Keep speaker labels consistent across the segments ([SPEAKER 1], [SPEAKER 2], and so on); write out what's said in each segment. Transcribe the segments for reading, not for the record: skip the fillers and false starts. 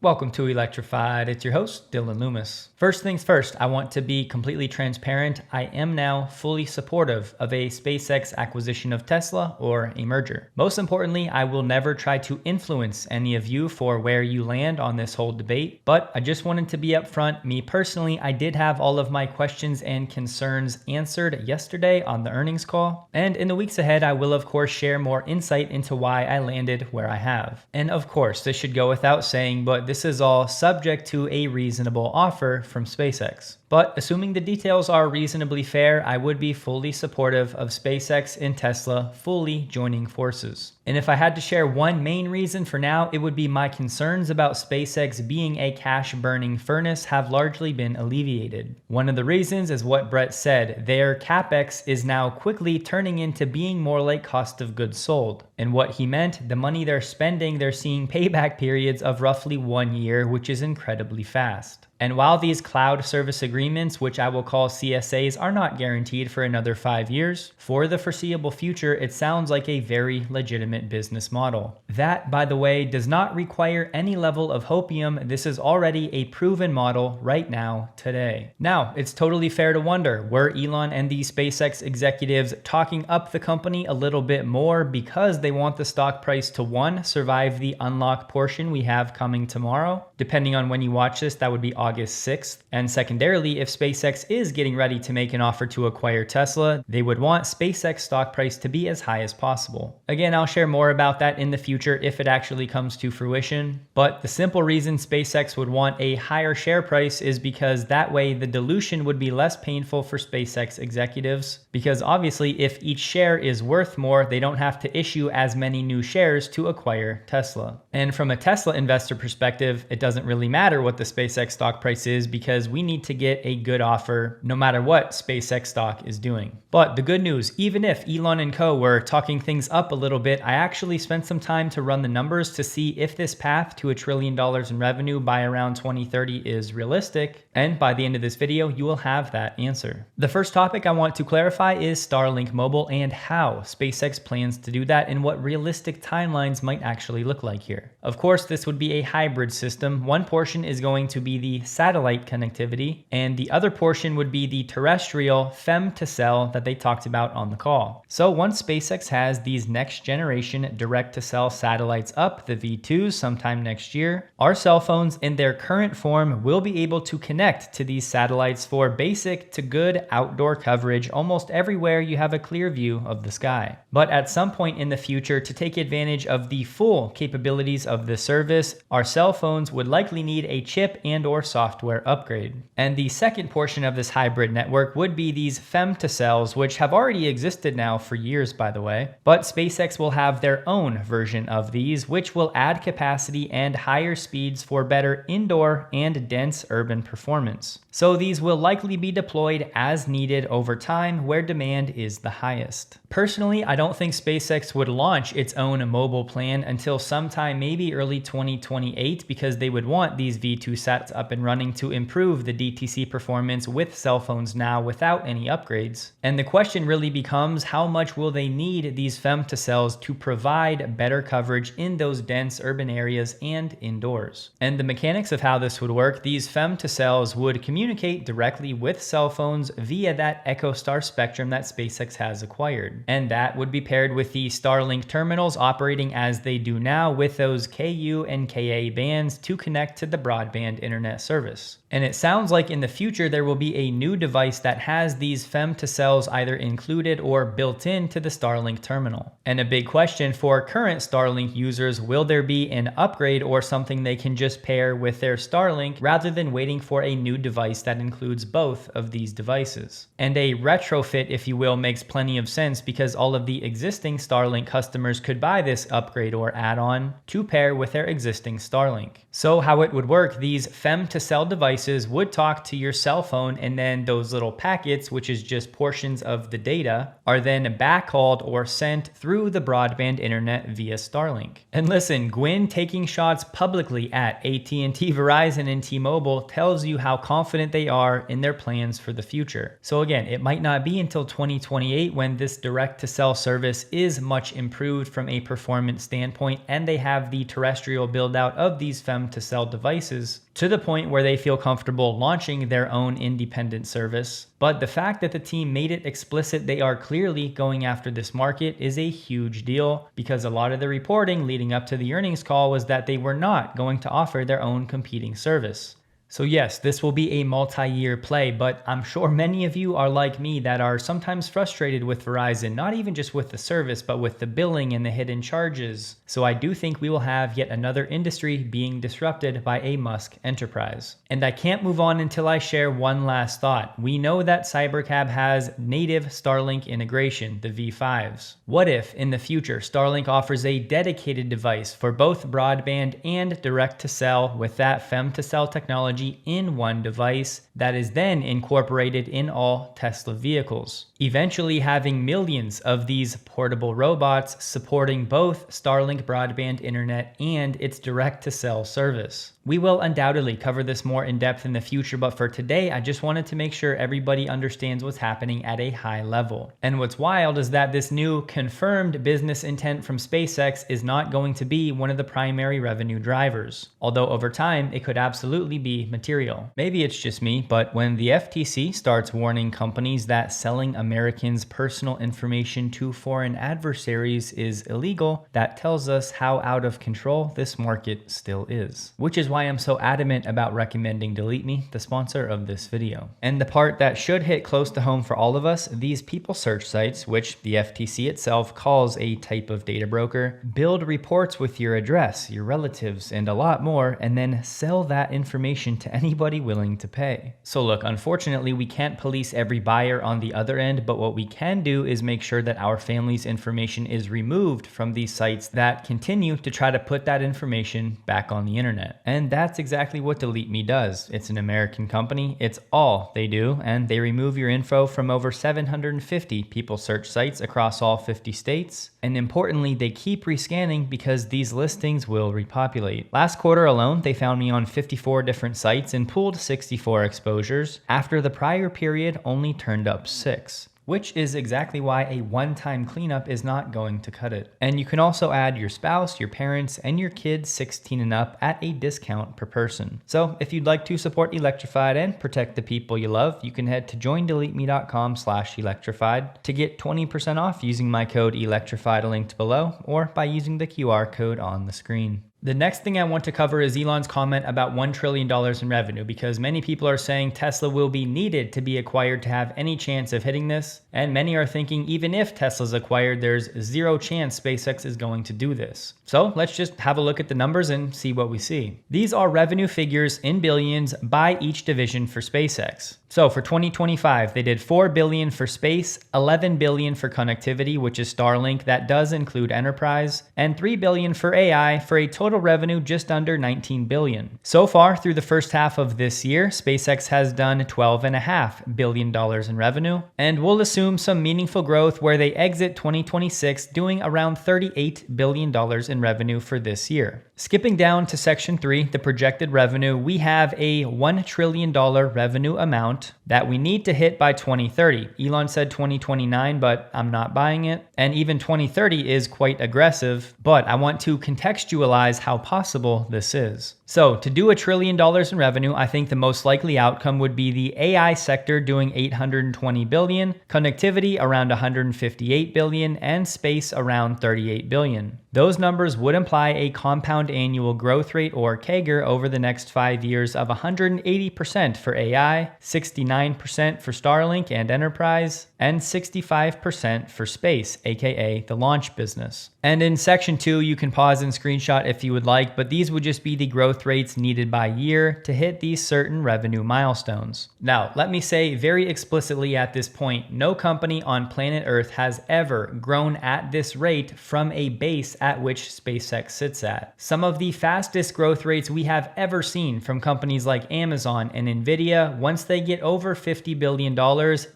[SPEAKER 1] Welcome to Electrified. It's your host, Dylan Loomis. First things first, I want to be completely transparent. I am now fully supportive of a SpaceX acquisition of Tesla or a merger. Most importantly, I will never try to influence any of you for where you land on this whole debate, but I just wanted to be upfront. Me personally, I did have all of my questions and concerns answered yesterday on the earnings call, and in the weeks ahead, I will of course share more insight into why I landed where I have. And of course, this should go without saying, but this is all subject to a reasonable offer from SpaceX. But assuming the details are reasonably fair, I would be fully supportive of SpaceX and Tesla fully joining forces. And if I had to share one main reason for now, it would be my concerns about SpaceX being a cash-burning furnace have largely been alleviated. One of the reasons is what Brett said, their CapEx is now quickly turning into being more like cost of goods sold. And what he meant, the money they're spending, they're seeing payback periods of roughly 1 year, which is incredibly fast. And while these cloud service agreements, which I will call CSAs, are not guaranteed for another 5 years, for the foreseeable future, it sounds like a very legitimate business model. That, by the way, does not require any level of hopium. This is already a proven model right now, today. Now, it's totally fair to wonder, were Elon and the SpaceX executives talking up the company a little bit more because they want the stock price to, one, survive the unlock portion we have coming tomorrow? Depending on when you watch this, that would be August 6th. And secondarily, if SpaceX is getting ready to make an offer to acquire Tesla, they would want SpaceX stock price to be as high as possible. Again, I'll share more about that in the future if it actually comes to fruition. But the simple reason SpaceX would want a higher share price is because that way the dilution would be less painful for SpaceX executives. Because obviously, if each share is worth more, they don't have to issue as many new shares to acquire Tesla. And from a Tesla investor perspective, it doesn't really matter what the SpaceX stock price is because we need to get a good offer no matter what SpaceX stock is doing. But the good news, even if Elon and co were talking things up a little bit, I actually spent some time to run the numbers to see if this path to $1 trillion in revenue by around 2030 is realistic. And by the end of this video, you will have that answer. The first topic I want to clarify is Starlink Mobile and how SpaceX plans to do that and what realistic timelines might actually look like here. Of course, this would be a hybrid system. One portion is going to be the satellite connectivity, and the other portion would be the terrestrial fem-to-cell that they talked about on the call. So once SpaceX has these next generation direct-to-cell satellites up, the V2s, sometime next year, our cell phones in their current form will be able to connect to these satellites for basic to good outdoor coverage almost everywhere you have a clear view of the sky. But at some point in the future, to take advantage of the full capabilities of the service, our cell phones would likely need a chip and/or software upgrade. And the second portion of this hybrid network would be these fem-to-cells, which have already existed now for years, by the way. But SpaceX will have their own version of these, which will add capacity and higher speeds for better indoor and dense urban performance. So these will likely be deployed as needed over time where demand is the highest. Personally, I don't think SpaceX would launch its own mobile plan until sometime maybe early 2028 because they would want these V2 sats up and running to improve the DTC performance with cell phones now without any upgrades. And the question really becomes, how much will they need these fem-to-cells to provide better coverage in those dense urban areas and indoors? And the mechanics of how this would work, these fem-to-cells would communicate directly with cell phones via that EchoStar spectrum that SpaceX has acquired. And that would be paired with the Starlink terminals operating as they do now with those Ku and Ka bands to connect to the broadband internet service. And it sounds like in the future there will be a new device that has these fem-to-cells either included or built into the Starlink terminal. And a big question for current Starlink users, will there be an upgrade or something they can just pair with their Starlink rather than waiting for a new device that includes both of these devices? And a retrofit, if you will, makes plenty of sense because all of the existing Starlink customers could buy this upgrade or add-on to pair with their existing Starlink. So how it would work, these fem to direct-to-cell devices would talk to your cell phone, and then those little packets, which is just portions of the data, are then backhauled or sent through the broadband internet via Starlink. And listen, Gwynn taking shots publicly at AT&T, Verizon, and T-Mobile tells you how confident they are in their plans for the future. So again, it might not be until 2028 when this direct-to-cell service is much improved from a performance standpoint, and they have the terrestrial build out of these fem-to-cell devices to the point where they feel comfortable launching their own independent service. But the fact that the team made it explicit they are clearly going after this market is a huge deal, because a lot of the reporting leading up to the earnings call was that they were not going to offer their own competing service. So yes, this will be a multi-year play, but I'm sure many of you are like me that are sometimes frustrated with Verizon, not even just with the service, but with the billing and the hidden charges. So I do think we will have yet another industry being disrupted by a Musk enterprise. And I can't move on until I share one last thought. We know that Cybercab has native Starlink integration, the V5s. What if in the future Starlink offers a dedicated device for both broadband and direct-to-cell with that fem-to-cell technology in one device that is then incorporated in all Tesla vehicles, eventually having millions of these portable robots supporting both Starlink broadband internet and its direct-to-cell service. We will undoubtedly cover this more in depth in the future, but for today, I just wanted to make sure everybody understands what's happening at a high level. And what's wild is that this new confirmed business intent from SpaceX is not going to be one of the primary revenue drivers, although over time, it could absolutely be material. Maybe it's just me, but when the FTC starts warning companies that selling Americans' personal information to foreign adversaries is illegal, that tells us how out of control this market still is. Which is why I'm so adamant about recommending Delete Me, the sponsor of this video. And the part that should hit close to home for all of us, these people search sites, which the FTC itself calls a type of data broker, build reports with your address, your relatives, and a lot more, and then sell that information to anybody willing to pay. So look, unfortunately, we can't police every buyer on the other end, but what we can do is make sure that our family's information is removed from these sites that continue to try to put that information back on the internet. And that's exactly what Delete Me does. It's an American company. It's all they do, and they remove your info from over 750 people search sites across all 50 states. And importantly, they keep rescanning because these listings will repopulate. Last quarter alone, they found me on 54 different sites and pulled 64 exposures, after the prior period only turned up 6. Which is exactly why a one-time cleanup is not going to cut it. And you can also add your spouse, your parents, and your kids 16 and up at a discount per person. So if you'd like to support Electrified and protect the people you love, you can head to joindeleteme.com/electrified to get 20% off using my code Electrified linked below, or by using the QR code on the screen. The next thing I want to cover is Elon's comment about $1 trillion in revenue, because many people are saying Tesla will be needed to be acquired to have any chance of hitting this. And many are thinking even if Tesla's acquired, there's zero chance SpaceX is going to do this. So let's just have a look at the numbers and see what we see. These are revenue figures in billions by each division for SpaceX. So for 2025, they did $4 billion for space, $11 billion for connectivity, which is Starlink, that does include enterprise, and $3 billion for AI, for a total revenue just under $19 billion. So far through the first half of this year, SpaceX has done $12.5 billion in revenue, and we'll assume some meaningful growth where they exit 2026 doing around $38 billion in revenue for this year. Skipping down to section 3, the projected revenue, we have a $1 trillion revenue amount that we need to hit by 2030. Elon said 2029, but I'm not buying it. And even 2030 is quite aggressive, but I want to contextualize how possible this is. So to do $1 trillion in revenue, I think the most likely outcome would be the AI sector doing $820 billion, connectivity around $158 billion, and space around $38 billion. Those numbers would imply a compound annual growth rate, or CAGR, over the next 5 years of 180% for AI, 69% for Starlink and enterprise, and 65% for space, aka the launch business. And in section 2, you can pause and screenshot if you would like, but these would just be the growth growth rates needed by year to hit these certain revenue milestones. Now, let me say very explicitly at this point, no company on planet Earth has ever grown at this rate from a base at which SpaceX sits at. Some of the fastest growth rates we have ever seen from companies like Amazon and Nvidia, once they get over $50 billion,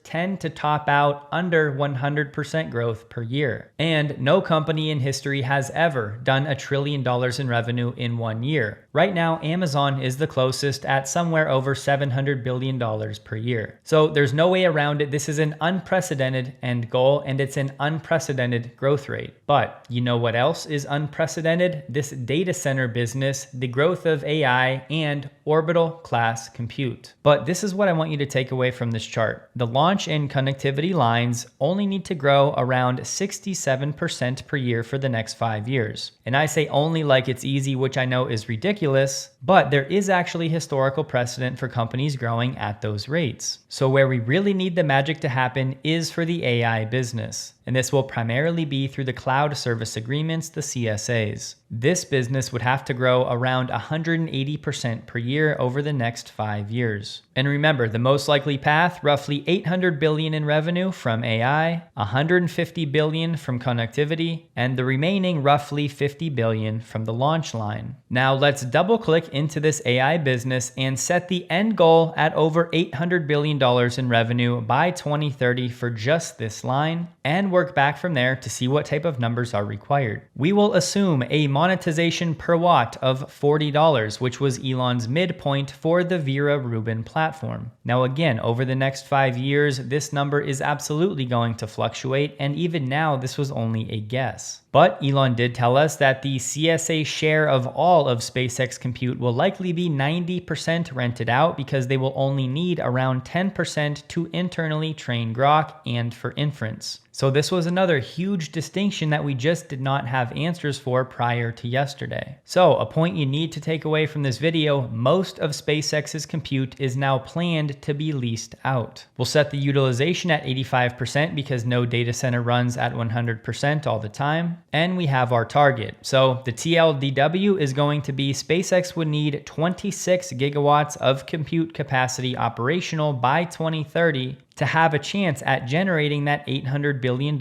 [SPEAKER 1] tend to top out under 100% growth per year. And no company in history has ever done $1 trillion in revenue in 1 year. Right now, Amazon is the closest at somewhere over $700 billion per year. So there's no way around it. This is an unprecedented end goal, and it's an unprecedented growth rate. But you know what else is unprecedented? This data center business, the growth of AI, and orbital class compute. But this is what I want you to take away from this chart. The launch and connectivity lines only need to grow around 67% per year for the next 5 years. And I say only like it's easy, which I know is ridiculous, but there is actually historical precedent for companies growing at those rates. So where we really need the magic to happen is for the AI business. And this will primarily be through the cloud service agreements, the CSAs. This business would have to grow around 180% per year over the next 5 years. And remember, the most likely path, roughly $800 billion in revenue from AI, $150 billion from connectivity, and the remaining roughly $50 billion from the launch line. Now let's double click into this AI business and set the end goal at over $800 billion in revenue by 2030 for just this line, and work back from there to see what type of numbers are required. We will assume a monetization per watt of $40, which was Elon's midpoint for the Vera Rubin platform. Now again, over the next 5 years, this number is absolutely going to fluctuate, and even now this was only a guess. But Elon did tell us that the CSA share of all of SpaceX compute will likely be 90% rented out because they will only need around 10% to internally train Grok and for inference. So this was another huge distinction that we just did not have answers for prior to yesterday. So a point you need to take away from this video, most of SpaceX's compute is now planned to be leased out. We'll set the utilization at 85% because no data center runs at 100% all the time. And we have our target. So the TLDW is going to be SpaceX would need 26 gigawatts of compute capacity operational by 2030 to have a chance at generating that $800 billion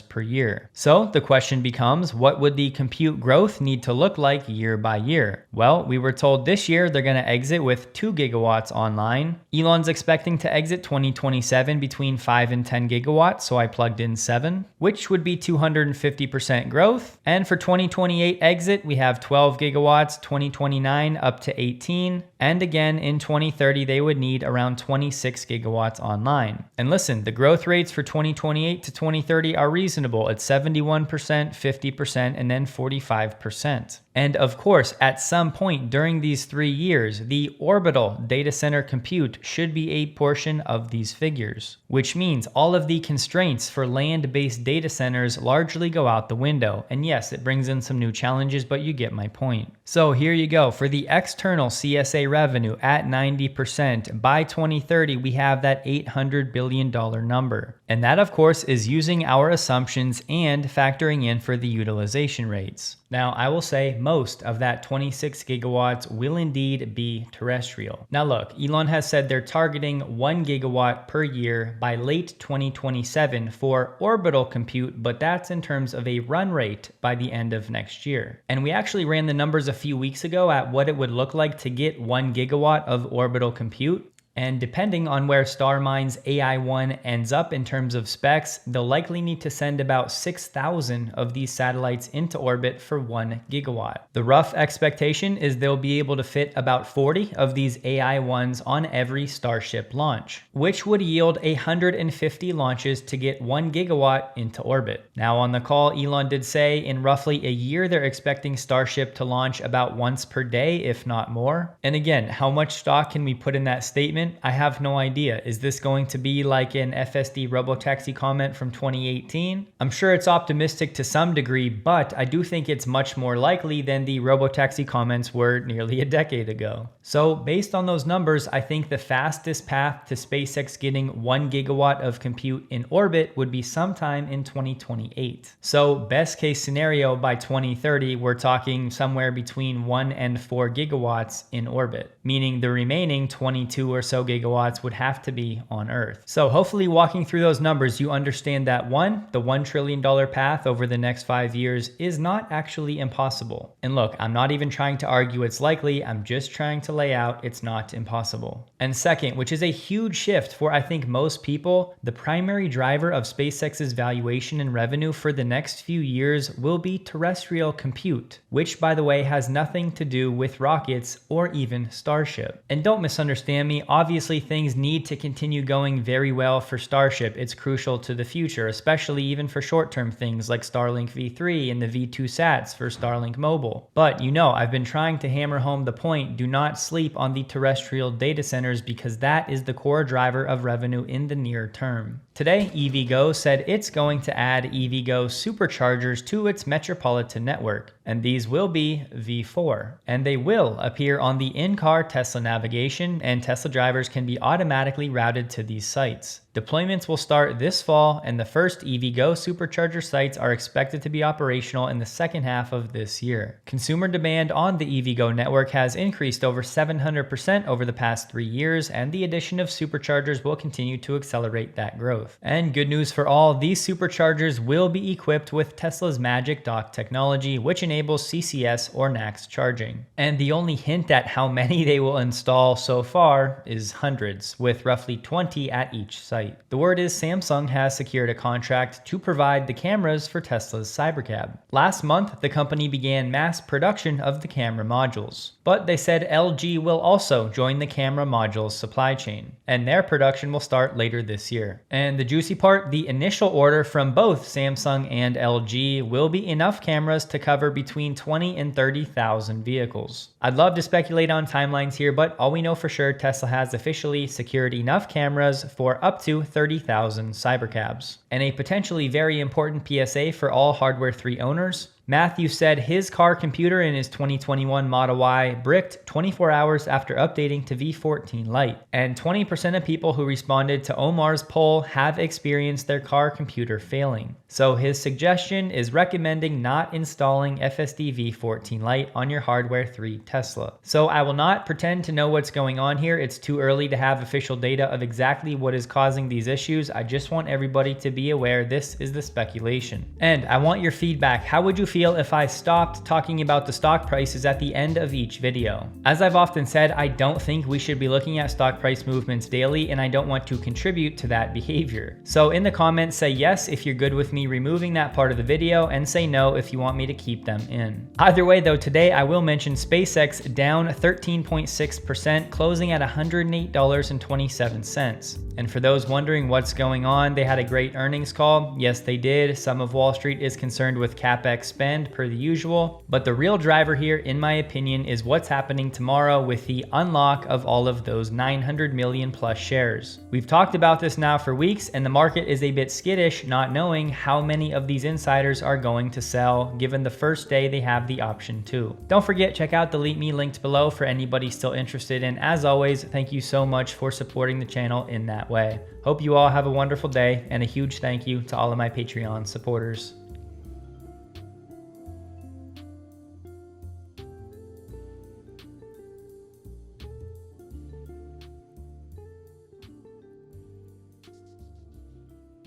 [SPEAKER 1] per year. So the question becomes, what would the compute growth need to look like year by year? Well, we were told this year they're going to exit with 2 gigawatts online. Elon's expecting to exit 2027 between 5 and 10 gigawatts, so I plugged in 7, which would be 250% growth. And for 2028 exit, we have 12 gigawatts, 2029 up to 18, and again in 2030 they would need around 26 gigawatts online. And listen, the growth rates for 2028 to 2030 are reasonable. It's 71%, 50%, and then 45%. And of course, at some point during these 3 years, the orbital data center compute should be a portion of these figures, which means all of the constraints for land-based data centers largely go out the window. And yes, it brings in some new challenges, but you get my point. So here you go. For the external CSA revenue at 90%, by 2030, we have that $800 billion number. And that, of course, is using our assumptions and factoring in for the utilization rates. Now, I will say most of that 26 gigawatts will indeed be terrestrial. Now look, Elon has said they're targeting 1 gigawatt per year by late 2027 for orbital compute, but that's in terms of a run rate by the end of next year. And we actually ran the numbers a few weeks ago at what it would look like to get 1 gigawatt of orbital compute. And depending on where StarMine's AI-1 ends up in terms of specs, they'll likely need to send about 6,000 of these satellites into orbit for 1 gigawatt. The rough expectation is they'll be able to fit about 40 of these AI-1s on every Starship launch, which would yield 150 launches to get 1 gigawatt into orbit. Now on the call, Elon did say in roughly a year, they're expecting Starship to launch about once per day, if not more. And again, how much stock can we put in that statement? statement? I have no idea. Is this going to be like an FSD robotaxi comment from 2018? I'm sure it's optimistic to some degree, but I do think it's much more likely than the robotaxi comments were nearly a decade ago. So based on those numbers, I think the fastest path to SpaceX getting 1 gigawatt of compute in orbit would be sometime in 2028. So best case scenario, by 2030, we're talking somewhere between 1 and 4 gigawatts in orbit, meaning the remaining 22 or so gigawatts would have to be on Earth. So hopefully walking through those numbers, you understand that one, the $1 trillion path over the next 5 years is not actually impossible. And look, I'm not even trying to argue it's likely, I'm just trying to lay out it's not impossible. And second, which is a huge shift for I think most people, the primary driver of SpaceX's valuation and revenue for the next few years will be terrestrial compute, which by the way has nothing to do with rockets or even Starship. And don't misunderstand me, obviously things need to continue going very well for Starship. It's crucial to the future, especially even for short-term things like Starlink V3 and the V2 sats for Starlink Mobile. But you know, I've been trying to hammer home the point, do not sleep on the terrestrial data centers because that is the core driver of revenue in the near term. Today, EVgo said it's going to add EVgo superchargers to its metropolitan network, and these will be V4, and they will appear on the in-car Tesla navigation, and Tesla drivers can be automatically routed to these sites. Deployments will start this fall, and the first EVgo supercharger sites are expected to be operational in the second half of this year. Consumer demand on the EVgo network has increased over 700% over the past 3 years, and the addition of superchargers will continue to accelerate that growth. And good news for all, these superchargers will be equipped with Tesla's Magic Dock technology, which enables CCS or NACS charging. And the only hint at how many they will install so far is hundreds, with roughly 20 at each site. The word is Samsung has secured a contract to provide the cameras for Tesla's Cybercab. Last month, the company began mass production of the camera modules, but they said LG will also join the camera modules supply chain, and their production will start later this year. And the juicy part, the initial order from both Samsung and LG will be enough cameras to cover between 20 and 30,000 vehicles. I'd love to speculate on timelines here, but all we know for sure, Tesla has officially secured enough cameras for up to 30,000 Cybercabs. And a potentially very important PSA for all Hardware 3 owners, Matthew said his car computer in his 2021 Model Y bricked 24 hours after updating to V14 Lite, and 20% of people who responded to Omar's poll have experienced their car computer failing. So his suggestion is recommending not installing FSD V14 Lite on your Hardware 3 Tesla. So I will not pretend to know what's going on here. It's too early to have official data of exactly what is causing these issues. I just want everybody to be aware this is the speculation. And I want your feedback. How would you feel if I stopped talking about the stock prices at the end of each video? As I've often said, I don't think we should be looking at stock price movements daily, and I don't want to contribute to that behavior. So in the comments, say yes if you're good with me removing that part of the video, and say no if you want me to keep them in. Either way though, today I will mention SpaceX down 13.6%, closing at $108.27. And for those wondering what's going on, they had a great earnings call. Yes, they did. Some of Wall Street is concerned with CapEx spend per the usual, but the real driver here, in my opinion, is what's happening tomorrow with the unlock of all of those 900 million plus shares. We've talked about this now for weeks, and the market is a bit skittish, not knowing how many of these insiders are going to sell, given the first day they have the option to. Don't forget, check out the Delete Me linked below for anybody still interested, and as always, thank you so much for supporting the channel in that way. Hope you all have a wonderful day, and a huge thank you to all of my Patreon supporters.